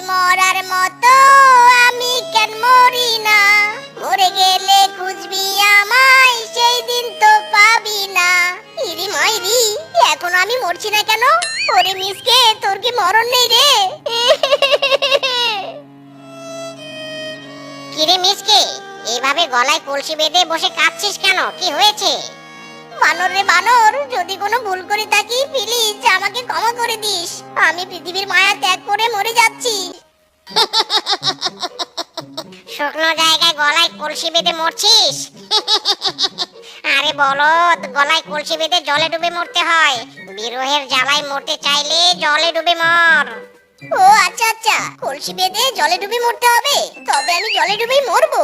মরার মতো আমি কেন মরি না, মরে গেলে খুঁজবি আমায় সেই দিন তো পাবি না। ইরি মাইরি, এখন আমি মরছি না কেন? ওরে মিসকে, তোর কি মরণ নেই রে? কিরে মিসকে, এইভাবে গলায় কলসি বেঁধে বসে কাঁদছিস কেন? কি হয়েছে? বানর রে বানর, যদি কোনো ভুল করে থাকি প্লিজ আমাকে ক্ষমা করে দিস। আমি পৃথিবীর মায়া ত্যাগ করে মরে যাচ্ছি। শুকনো জায়গায় গলায় কলসি বেঁধে মরছিস? আরে বলদ, গলায় কলসি বেঁধে জলে ডুবে মরতে হয়। বিরহের জ্বালায় মরতে চাইলে জলে ডুবে মর। ও আচ্ছা আচ্ছা, কলসি বেঁধে জলে ডুবে মরতে হবে, তবে আমি জলে ডুবেই মরবো।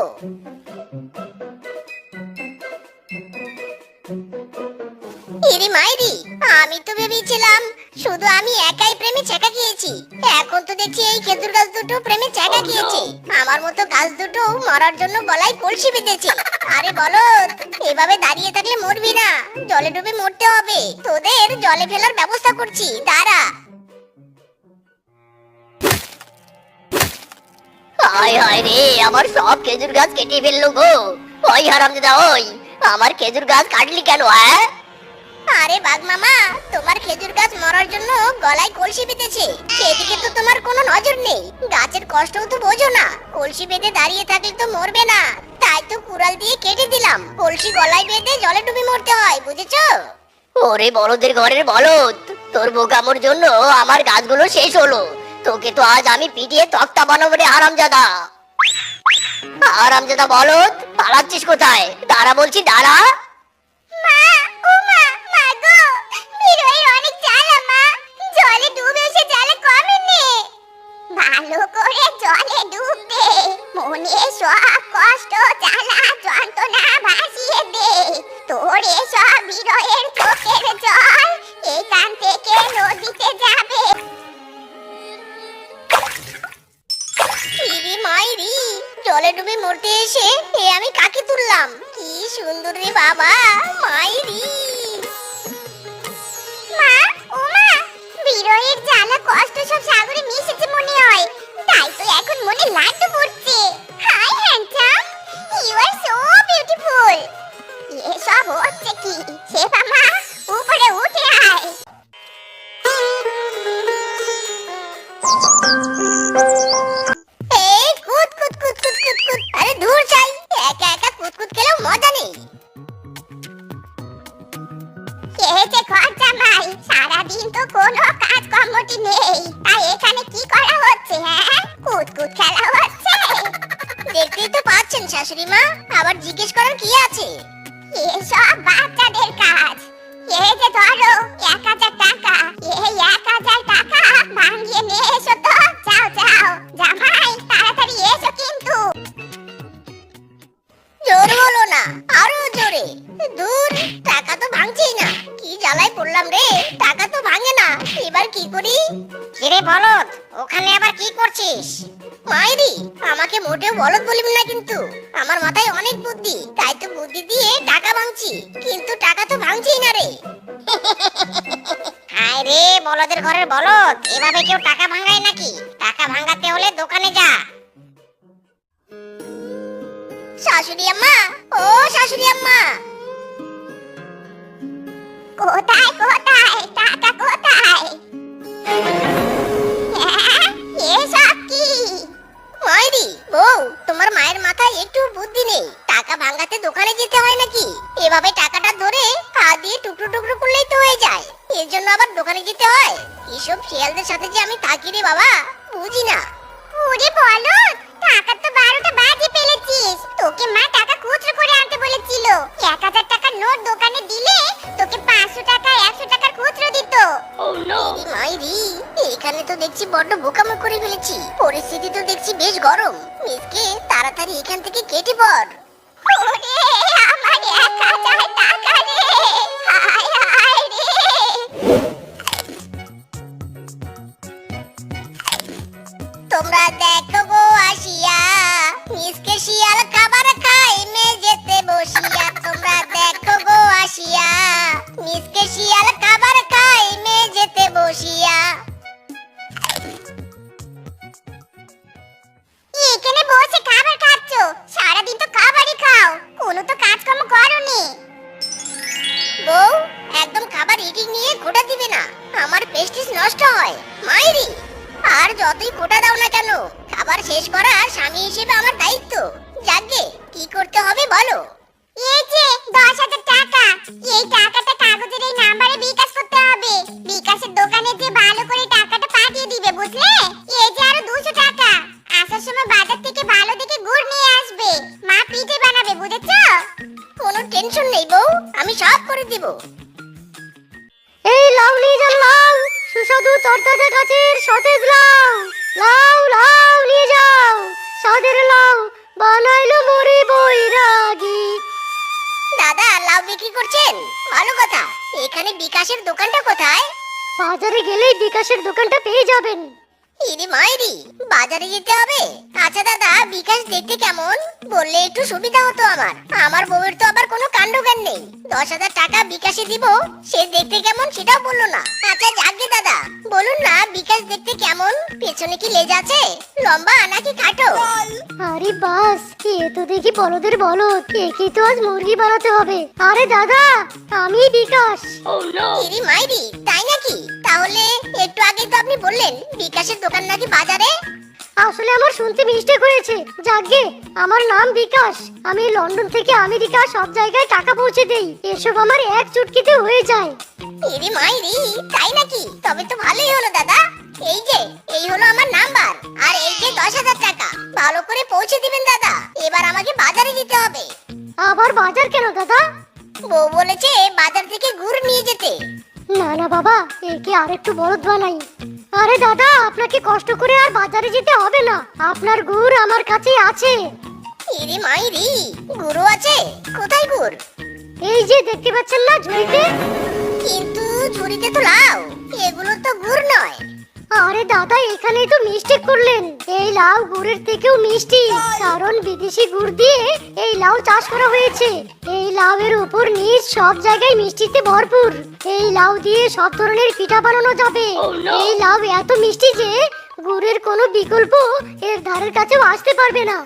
ইরি মাইরি, আমি তো ভেবেছিলাম শুধু আমি একাই প্রেমে ছ্যাঁকা খেয়েছি, এখন তো দেখছি এই খেজুর গাছ দুটো প্রেমে ছ্যাঁকা খেয়েছে। আমার মতো গাছ দুটো মরার জন্য গলায় কলসি বেঁধেছে। আরে বলদ, এভাবে দাঁড়িয়ে থাকলে মরবি না, জলে ডুবে মরতে হবে। তোদের জলে ফেলার ব্যবস্থা করছি, দাঁড়া। হায় হায় রে, আমার সব খেজুর গাছ কেটে ফেললো গো। ওই হারামজাদা, ওই আমার খেজুর গাছ কাটলি কেন? আরে বাঘ মামা, তোমার খেজুর গাছ মরার জন্য গলায় কলসি বেঁধেছে, সেদিকে তো তোমার কোনো নজর নেই। গাছের কষ্টও তো বোঝো না, কলসি বেঁধে দাঁড়িয়ে থাকলে তো মরবে না, তাই তো কুড়াল দিয়ে কেটে দিলাম। কলসি গলায় বেঁধে জলে ডুবে মরতে হয়, বুঝেছো? ওরে বলদের ঘরের বলদ, তোর বোকামোর জন্য আমার গাছগুলো শেষ হলো। তোকে তো আজ আমি পিটিয়ে তক্তা বানাবো রে হারামজাদা। হারামজাদা বলদ, পালাচ্ছিস কোথায়? দাঁড়া বলছি, দাঁড়া। মা, ও মা, মা গো, বিরহের অনেক জ্বালা মা, জলে ডুবে এসে জ্বালা কমে নে। ভালো করে জলে ডুব দে, মনে সব কষ্ট জ্বালা যন্ত্রণা ভাসিয়ে দে। তোর এসব বিরহের চোখের জল এখান থেকে নদীতে যাবে। ইরি মাইরি, জলে ডুবে মরতে এসে এ আমি কাকে তুললাম? কি সুন্দর রে বাবা, মাইরি। মা, ও মা, বিরহের জ্বালা কষ্ট সব সাগরে মিশেছে মনে হয়, তাই তো এখন মনে লাড্ডু পড়ছে। Hi handsome, you are so beautiful. এসব হচ্ছে কি? শেফা মা, উপরে উঠে আয়। এই কুত কুত কুত কুত কুত কুত, আরে দূর চাই, একা একা কুত কুত খেলেও মজা নেই। এসে খরচা মাই, সারাদিন তো কোনো কাজ কর্মটি নেই, তাই এখানে কি করা হচ্ছে? হ্যাঁ, কুত কুত খেলা হচ্ছে। দেখতেই তো পাচ্ছেন শাশুড়ি মা, আবার জিজ্ঞেস করার কি আছে? এসব বাচ্চাদের কাজ। এই যে ধরো 1000 টাকা, এই 1000 টাকা ভাঙিয়ে নিয়ে এসো তো। যাও যাও জামাই, তাড়াতাড়ি এসো কিন্তু। জোর হলো না, আরো জোরে। দূর, টাকা তো ভাঙছেই না, কি জ্বালায় পড়লাম রে, টাকা তো ভাঙে না, এবার কি করি? কিরে বলদ, ওখানে আবার কি করছিস? মাইরি, আমাকে মোটেও বলদ বলবি না কিন্তু, আমার মাথায় অনেক বুদ্ধি, তাই তো বুদ্ধি দিয়ে টাকা ভাঙছি, কিন্তু টাকা তো ভাঙছেই না রে। হায় রে বলদের ঘরের বলদ, এভাবে কেউ টাকা ভাঙায় নাকি? টাকা ভাঙাতে হলে দোকানে যা। শাশুড়ি আম্মা, ও শাশুড়ি আম্মা, কোথায় কোথায় টাকা কোথায়? এসব কি? মাইরি বউ, তোমার মায়ের মাথায় একটু বুদ্ধি নেই, টাকা ভাঙাতে দোকানে যেতে হয় নাকি? এভাবে টাকাটা ধরে হাত দিয়ে টুকরো টুকরো করলেই তো হয়ে যায়, এর জন্য আবার দোকানে যেতে হয়? এসব শিয়ালদের সাথে যে আমি থাকি রে বাবা, বুঝি না। ওরে বলদ, টাকা তো 12টা বাজে ফেলেছিস, তোকে মা টাকা খুচরো করে আনতে বলেছিল। 1000 টাকার নোট দোকানে দিলে তোকে 500 টাকা 100 টাকার খুচরো দিত। মাইরি, এখানে তো দেখছি বড্ড বোকামো করে ফেলেছি, পরিস্থিতি তো দেখছি বেশ গরম। মিসকে, তাড়াতাড়ি এখান থেকে কেটে পড়। ওরে আমার 1000 টাকা রে, হায় হায় রে। তোমরা দেখো গো আসিয়া, মিসকে শিয়াল খাবার খায় মেঝেতে বসিয়া। তোমরা দেখো গো আসিয়া, মিসকে শিয়াল খাবার খায় মেঝেতে বসিয়া। আর যতই কোটা দাও না কেন, খাবার শেষ করা স্বামী হিসেবে আমার দায়িত্ব। যাকে কি করতে হবে বলো। এই যে 10,000 টাকা, এই টাকাটা কাগজের এই নাম্বারে বিকাশ করতে হবে। বিকাশের দোকানে যে ভালো করে টাকাটা পাঠিয়ে দিবে, বুঝলে? এই যে আরো 200 টাকা, আসার সময় বাজার থেকে ভালো দেখে গুড় নিয়ে আসবে। মা পিঠে বানাবে, বুঝেছো? কোনো টেনশন নেই বউ, আমি সব করে দিব। এই লাউ নিয়ে যান, লাউ, সুস্বাদু তরতাজা গাছের সতেজ লাউ। লাউ লাউ নিয়ে যাও, স্বাদের লাউ বানাইলো মোরে বৈরাগী। দাদা লাউ বিক্রি করছেন, ভালো কথা। এখানে বিকাশের দোকানটা কোথায়? বাজারে গেলেই বিকাশের দোকানটা পেয়ে যাবেন। ইরি মাইরি, বাজারে যেতে হবে। আচ্ছা দাদা, বিকাশ দেখতে কেমন বললে একটু সুবিধা হতো আমার। আমার বউয়ের তো আবার কোনো কাণ্ডজ্ঞান নেই। 10,000 টাকা বিকাশে দিব, সে দেখতে কেমন সেটাও বললো না। আচ্ছা যাকে দাদা, বলুন না বিকাশ দেখতে কেমন? পেছনে কি লেজ আছে, লম্বা নাকি খাটো? আরে বাস, এ তো দেখি বলদের বলদ, একে তো আজ মুরগি বানাতে হবে। আরে দাদা, আমি বিকাশ। ইরি মাইরি, তাই নাকি? তাহলে একটু আগে তো আপনি বললেন বিকাশের দোকান নাকি বাজারে। আসলে আমার শুনতে মিস্টেক হয়েছে। যাকগে, আমার নাম বিকাশ। আমি লন্ডন থেকে আমেরিকা সব জায়গায় টাকা পৌঁছে দেই। এসব আমার এক চুটকিতে হয়ে যায়। ইরি মাইরি, তাই নাকি? তবে তো ভালোই হলো দাদা। এই যে, এই হলো আমার নাম্বার, আর এই যে 10,000 টাকা। ভালো করে পৌঁছে দিবেন দাদা। এবার আমাকে বাজারে যেতে হবে। আবার বাজার কেন দাদা? বউ বলেছে বাজার থেকে গুড় নিয়ে যেতে। না না বাবা, একে আরেকটু বলদ বানাই। আরে দাদা, আপনাকে কষ্ট করে আর বাজারে যেতে হবে না। আপনার গুড় আমার কাছে আছে। ইরি মাইরি, গুড়ও আছে? কোথায় গুড়? এই যে দেখতে পাচ্ছেন না ঝুড়িতে। কিন্তু ঝুড়িতে তো লাউ, এগুলো তো গুড় নয়। আরে দাদা, এখানেই তো মিস্টেক করলেন। এই লাউ গুড়ের থেকেও মিষ্টি, কারণ বিদেশি গুড় দিয়ে এই লাউ চাষ করা হয়েছে। এই লাউয়ের উপর নিচ সব জায়গায় মিষ্টিতে ভরপুর। এই লাউ দিয়ে সব ধরনের পিঠা বানানো যাবে। এই লাউ এত মিষ্টি যে গুড়ের কোনো বিকল্প এর ধারের কাছেও আসতে পারবে না।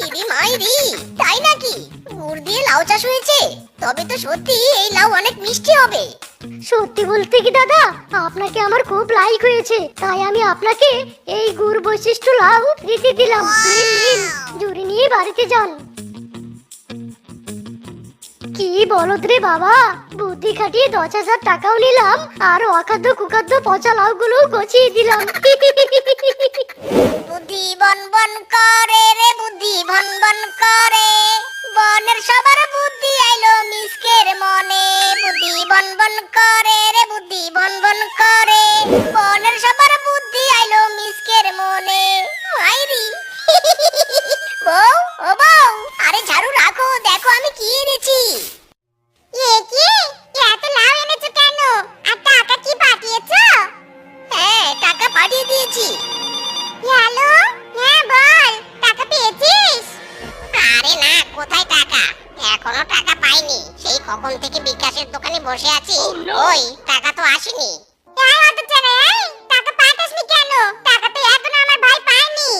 ইরি মাইরি, তাই নাকি? গুড় দিয়ে লাউ চাষ হয়েছে? তবে তো সত্যি এই লাউ অনেক মিষ্টি হবে। সত্যি বলতে কি দাদা, আপনাকে আমার খুব লাইক হয়েছে, তাই আমি আপনাকে এই গুড় বৈশিষ্ট্য লাউ দিতে দিলাম। নিন নিন, জুড়ে নিয়ে বাড়িতে যান। কি বলদ রে বাবা, বুদ্ধি খাটিয়ে 10,000 টাকাও নিলাম, আর অখাদ্য কুখাদ্য পচা লাউগুলো গছিয়ে দিলাম। বুদ্ধি বন বন করে রে, বুদ্ধি বন বন করে। বনের সবার বুদ্ধি আইলো মিসকের মনে। বুদ্ধি বন বন করে রে, বুদ্ধি বন বন করে। বনের সবার বুদ্ধি আইলো মিসকের মনে। মাইরি। বউ, ও বউ, আরে ঝাড়ু রাখো, দেখো আমি কি এনেছি। এ কি? এত লাউ এনেছো কেন? আর টাকা কি পাঠিয়েছো? হ্যাঁ, টাকা পাঠিয়ে দিয়েছি। হ্যালো, হ্যাঁ বল, টাকা পেয়েছিস? আরে না, কোথায় টাকা? এখনো টাকা পাইনি। সেই কখন থেকে বিকাশের দোকানে বসে আছি। ওই টাকা তো আসেনি। এই হতচ্ছাড়া, এই টাকা পাঠাসনি কেন? টাকা তো এখনো আমার ভাই পায়নি।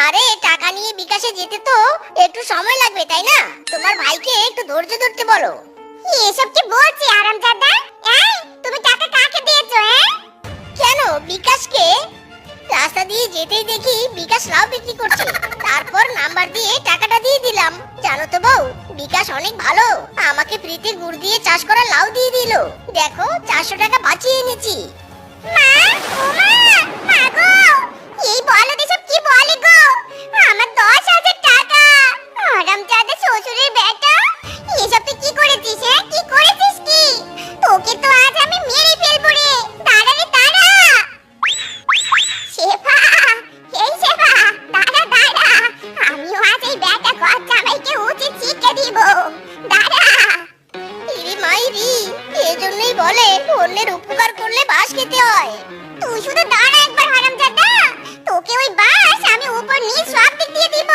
আরে টাকা নিয়ে বিকাশে যেতে তো একটু সময় লাগবে, তাই না? তোমার ভাইকে একটু ধৈর্য ধরতে বলো। এসব কি বলছি আরামজাদা? এই তুমি টাকা কাকে দিয়েছো? কেন, বিকাশকে? রাস্তা দিয়ে যেতেই দেখি বিকাশ লাউ বিক্রি করছে, তারপর নাম্বার দিয়ে টাকাটা দিয়ে দিলাম। জানো তো বউ, বিকাশ অনেক ভালো, আমাকে ফ্রিতে গুড় দিয়ে চাষ করা লাউ দিয়ে দিল। দেখো 400 টাকা বাঁচিয়ে এনেছি। মা, ও মা গো, এই বলো এসব কি বলে গো? আমার 10,000 টাকা। আরামজাদা শ্বশুরের বেটা, এসব তুই কি করেছিস? কি করেছিস কি? তোকে তো আজ আমি মেরে ফেলবো রে। দাঁড়া রে, দাঁড়া। শেফা, এই শেফা, দাঁড়া দাঁড়া, আমিও আজ এই বেটা ঘর জামাইকে উচিত শিক্ষা দিব। দাঁড়া। ইরে মাইরি, এজন্যই বলে অন্যের উপকার করলে বাস খেতে হয়। তুই শুধু দাঁড়া একবার হারামজাদা, তোকে ওই বাস আমি উপর নিচ সব দিক দিয়ে দিব।